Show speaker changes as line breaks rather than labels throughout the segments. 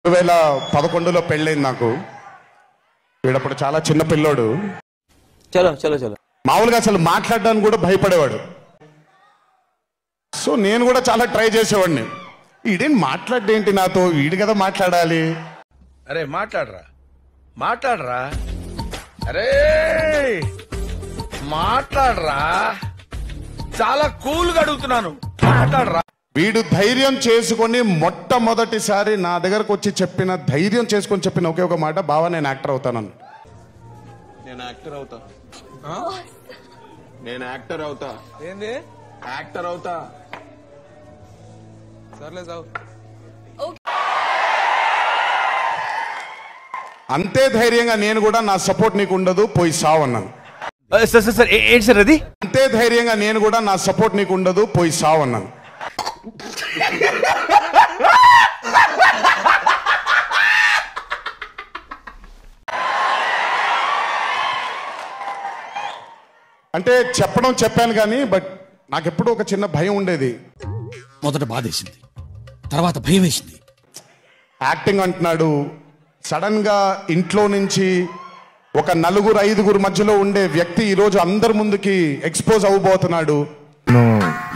2011లో పెళ్ళైంది నాకు. వీడప్పుడు చాలా చిన్న పిల్లోడు.
చలో చలో చలో
మామూలుగా అసలు మాట్లాడడానికి కూడా భయపడేవాడు. సో నేను కూడా చాలా ట్రై చేసేవాడిని. వీడేం మాట్లాడేంటి నాతో, వీడి కదా మాట్లాడాలి.
అరే మాట్లాడరా మాట్లాడరా, అరే మాట్లాడరా, చాలా కూల్గా అడుగుతున్నాను, మాట్లాడరా.
వీడు ధైర్యం చేసుకొని మొట్టమొదటిసారి నా దగ్గరకు వచ్చి చెప్పిన, ధైర్యం చేసుకొని చెప్పిన ఒకే ఒక మాట, బావా నేను యాక్టర్ అవుతానని.
నేను యాక్టర్ అవుతా, నేను యాక్టర్ అవుతా.
ఏంది
యాక్టర్ అవుతా.
సర్లే సావు.
అంతే ధైర్యంగా నేను కూడా, నా సపోర్ట్ నీకు ఉండదు, పోయి సావు అన్నాను.
సార్ సార్ సార్ ఏంటి సార్ అది?
అంతే ధైర్యంగా నేను కూడా, నా సపోర్ట్ నీకు ఉండదు, పోయి సావు అన్నాను. అంటే చెప్పాను కానీ, బట్ నాకెప్పుడు ఒక చిన్న భయం ఉండేది.
మొదట బాధేసింది, తర్వాత భయం వేసింది.
యాక్టింగ్ అంటున్నాడు, సడన్ గా ఇంట్లో నుంచి ఒక 4-5 మధ్యలో ఉండే వ్యక్తి ఈరోజు అందరి ముందుకి ఎక్స్పోజ్ అవ్వబోతున్నాడు.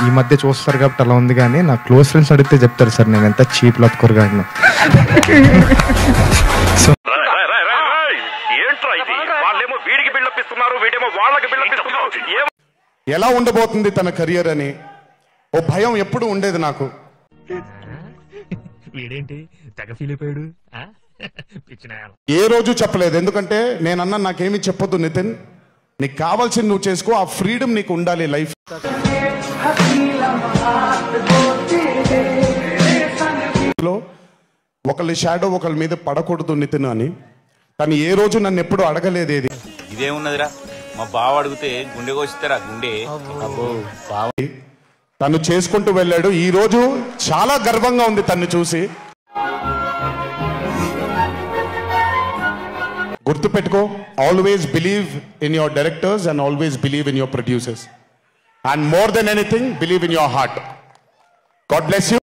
ఈ మధ్య చూస్తారు కాబట్టి అలా ఉంది, కానీ నా క్లోజ్ ఫ్రెండ్స్ అడిగితే చెప్తారు సార్ నేను ఎంత చీప్ లత్కొరగాను.
ఎలా ఉండబోతుంది తన కెరియర్ అని ఓ భయం ఎప్పుడు ఉండేది నాకు.
వీడేంటి తెగ ఫీల్ అయిపోయాడు.
ఏ రోజు చెప్పలేదు, ఎందుకంటే నేనన్నా నాకేమీ చెప్పొద్దు నితిన్, నీకు కావాల్సింది నువ్వు చేసుకో, ఆ ఫ్రీడమ్ నీకు ఉండాలి లైఫ్ లో. ఒకళ్ళ షాడో ఒకళ్ళ మీద పడకూడదు నితిన్ అని. కానీ ఏ రోజు నన్ను ఎప్పుడు అడగలేదు ఏది.
ఇదేమున్నదిరా, మా బావ అడిగితే గుండె కోసిస్తారా గుండె.
తను చేసుకుంటూ వెళ్ళాడు. ఈ రోజు చాలా గర్వంగా ఉంది తను చూసి. గుర్తుపెట్టుకో, always believe in your directors and always believe in your producers and more than anything believe in your heart. God bless you.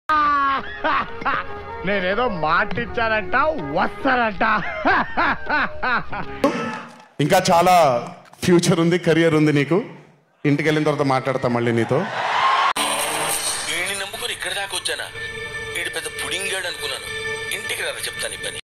నేనేదో మాటిచ్చానంట, వస్తానంట.
ఇంకా చాలా ఫ్యూచర్ ఉంది, కెరియర్ ఉంది నీకు. ఇంటికి వెళ్ళిన తర్వాత మాట్లాడతా మళ్ళీ నీతో.
నమ్ముకొని ఇక్కడ దాకా వచ్చానా, వీడు పెద్ద పుడింగాడు అనుకున్నాను. ఇంటికి రా చెప్తాను ఈ పని.